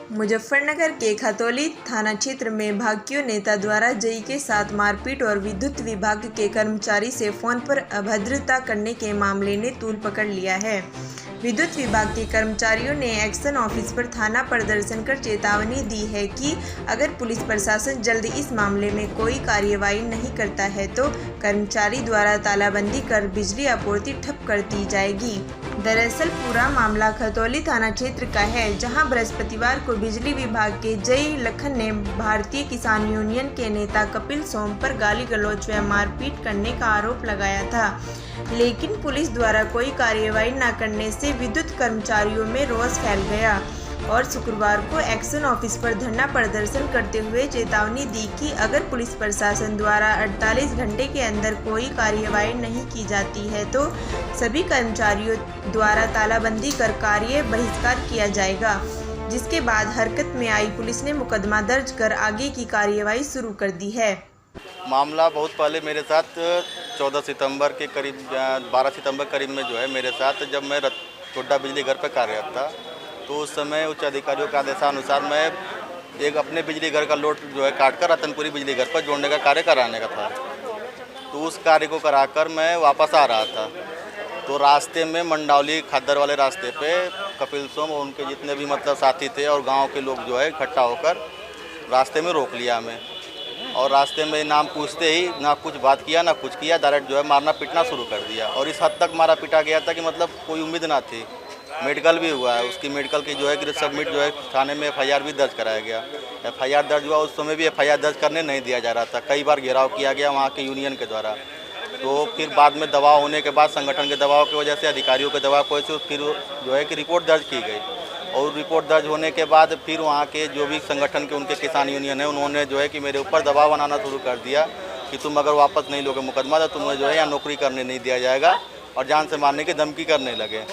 मुजफ्फरनगर के खतौली थाना क्षेत्र में भाकियू नेता द्वारा जेई के साथ मारपीट और विद्युत विभाग के कर्मचारी से फोन पर अभद्रता करने के मामले ने तूल पकड़ लिया है। विद्युत विभाग के कर्मचारियों ने एक्शन ऑफिस पर थाना प्रदर्शन कर चेतावनी दी है कि अगर पुलिस प्रशासन जल्द इस मामले में कोई कार्यवाही नहीं करता है तो कर्मचारी द्वारा तालाबंदी कर बिजली आपूर्ति ठप कर दी जाएगी। दरअसल पूरा मामला खतौली थाना क्षेत्र का है, जहां बृहस्पतिवार को बिजली विभाग के जेई लखन ने भारतीय किसान यूनियन के नेता कपिल सोम पर गाली गलौज व मारपीट करने का आरोप लगाया था, लेकिन पुलिस द्वारा कोई कार्यवाही न करने से विद्युत कर्मचारियों में रोष फैल गया और शुक्रवार को एक्शन ऑफिस पर धरना प्रदर्शन करते हुए चेतावनी दी कि अगर पुलिस प्रशासन द्वारा 48 घंटे के अंदर कोई कार्यवाही नहीं की जाती है तो सभी कर्मचारियों द्वारा तालाबंदी कर कार्य बहिष्कार किया जाएगा। जिसके बाद हरकत में आई पुलिस ने मुकदमा दर्ज कर आगे की कार्यवाही शुरू कर दी है। मामला बहुत पहले मेरे साथ 14 सितंबर के करीब 12 सितंबर करीब में जो है मेरे साथ, जब मैं टोडा बिजली घर पर कार्यरत था तो उस समय उच्च अधिकारियों के आदेशानुसार मैं एक अपने बिजली घर का लोड जो है काटकर रतनपुरी बिजली घर पर जोड़ने का कार्य कराने का था। तो उस कार्य को कराकर मैं वापस आ रहा था तो रास्ते में मंडावली खद्दर वाले रास्ते पे कपिल सोम और उनके जितने भी मतलब साथी थे और गांव के लोग जो है इकट्ठा होकर रास्ते में रोक लिया हमें, और रास्ते में नाम पूछते ही ना कुछ बात किया ना कुछ किया, डायरेक्ट जो है मारना पीटना शुरू कर दिया। और इस हद तक मारा पीटा गया था कि मतलब कोई उम्मीद ना थी। मेडिकल भी हुआ है, उसकी मेडिकल की जो है सबमिट जो है थाने में FIR भी दर्ज कराया गया। FIR दर्ज हुआ, उस समय भी FIR दर्ज करने नहीं दिया जा रहा था, कई बार घेराव किया गया वहाँ के यूनियन के द्वारा। तो फिर बाद में दबाव होने के बाद, संगठन के दबाव की वजह से, अधिकारियों के दबाव की वजह से फिर जो है कि रिपोर्ट दर्ज की गई, और रिपोर्ट दर्ज होने के बाद फिर वहाँ के जो भी संगठन के उनके किसान यूनियन है उन्होंने जो है कि मेरे ऊपर दबाव बनाना शुरू कर दिया कि तुम अगर वापस नहीं लोगे मुकदमा तो तुम्हें जो है यहाँ नौकरी करने नहीं दिया जाएगा, और जान से मारने की धमकी करने लगे।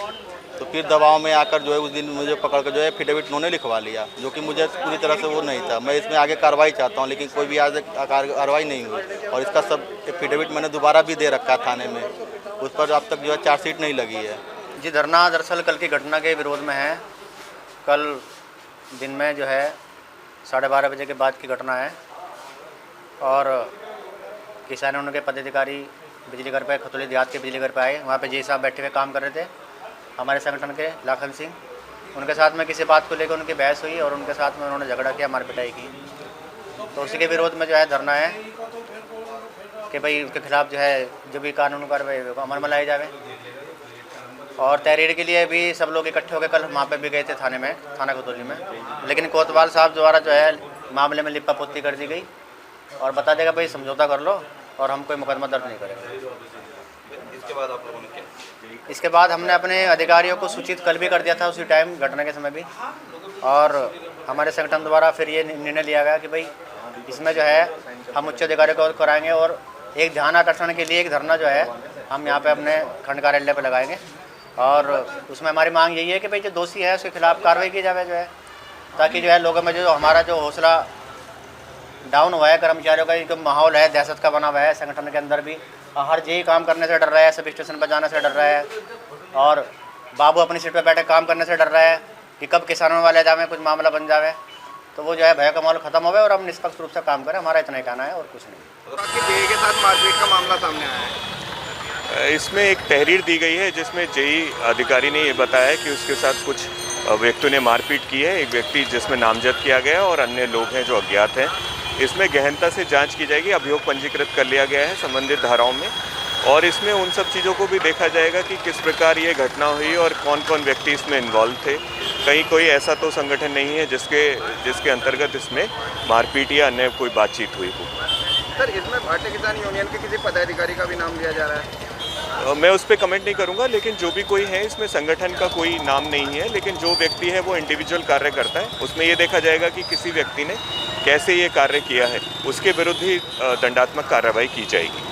तो फिर दबाव में आकर जो है उस दिन मुझे पकड़ कर जो है एफिडेविट उन्होंने लिखवा लिया, जो कि मुझे पूरी तरह से वो नहीं था। मैं इसमें आगे कार्रवाई चाहता हूँ, लेकिन कोई भी आज कार्रवाई नहीं हुई, और इसका सब एफिडेविट मैंने दोबारा भी दे रखा थाने में, उस पर अब तक जो है चार्जशीट नहीं लगी है। जी, धरना दरअसल कल की घटना के विरोध में है। कल दिन में जो है 12:30 बजे के बाद की घटना है, और किसान उनके पदाधिकारी बिजली घर पे, खतौली देहात के बिजली घर पे आए। वहाँ पे जी साहब बैठे हुए काम कर रहे थे, हमारे संगठन के लाखन सिंह। उनके साथ में किसी बात को लेकर उनकी बहस हुई और उनके साथ में उन्होंने झगड़ा किया, मारपिटाई की। तो उसी के विरोध में जो है धरना है कि भाई उसके खिलाफ़ जो है जो भी कानून कार्रवाई अमल में लाई जाए। और तहरीर के लिए भी सब लोग इकट्ठे होकर कल वहाँ पे भी गए थे थाने में, थाना खतौली में, लेकिन कोतवाल साहब द्वारा जो है मामले में लिपापोती कर दी गई और बता देगा भाई समझौता कर लो और हम कोई मुकदमा दर्ज नहीं करेंगे। इसके बाद आप लोगों ने क्या? इसके बाद हमने अपने अधिकारियों को सूचित कल भी कर दिया था, उसी टाइम घटना के समय भी, और हमारे संगठन द्वारा फिर ये निर्णय लिया गया कि भाई इसमें जो है हम उच्च अधिकारियों को कराएंगे, और एक ध्यान आकर्षण के लिए एक धरना जो है हम यहाँ पे अपने खंड कार्यालय पे लगाएंगे। और उसमें हमारी मांग यही है कि भाई जो दोषी है उसके खिलाफ़ कार्रवाई की जाए जो है, ताकि जो है लोगों में जो हमारा जो हौसला डाउन हुआ है, कर्मचारियों का जो माहौल है दहशत का बना हुआ है, संगठन के अंदर भी हर जी काम करने से डर रहा है, सब स्टेशन पर जाने से डर रहा है, और बाबू अपनी सीट पर बैठे काम करने से डर रहा है कि कब किसानों वाले जावे कुछ मामला बन जावे। तो वो जो है भय का माहौल खत्म हो गया और हम निष्पक्ष रूप से काम करें, हमारा इतना ही कहना है और कुछ नहीं। आपके जेई के साथ मारपीट का मामला सामने आया है, इसमें एक तहरीर दी गई है जिसमें जेई अधिकारी ने ये बताया कि उसके साथ कुछ व्यक्तियों ने मारपीट की है। एक व्यक्ति जिसमें नामजद किया गया और अन्य लोग हैं जो अज्ञात हैं। इसमें गहनता से जांच की जाएगी, अभियोग पंजीकृत कर लिया गया है संबंधित धाराओं में, और इसमें उन सब चीज़ों को भी देखा जाएगा कि किस प्रकार ये घटना हुई और कौन कौन व्यक्ति इसमें इन्वॉल्व थे। कहीं कोई ऐसा तो संगठन नहीं है जिसके अंतर्गत इसमें मारपीट या अन्य कोई बातचीत हुई हो। सर इसमें भारतीय किसान यूनियन के किसी पदाधिकारी का भी नाम लिया जा रहा है? मैं उस पर कमेंट नहीं करूंगा, लेकिन जो भी कोई है इसमें संगठन का कोई नाम नहीं है, लेकिन जो व्यक्ति है वो इंडिविजुअल कार्य करता है। उसमें ये देखा जाएगा कि किसी व्यक्ति ने कैसे ये कार्य किया है, उसके विरुद्ध ही दंडात्मक कार्रवाई की जाएगी।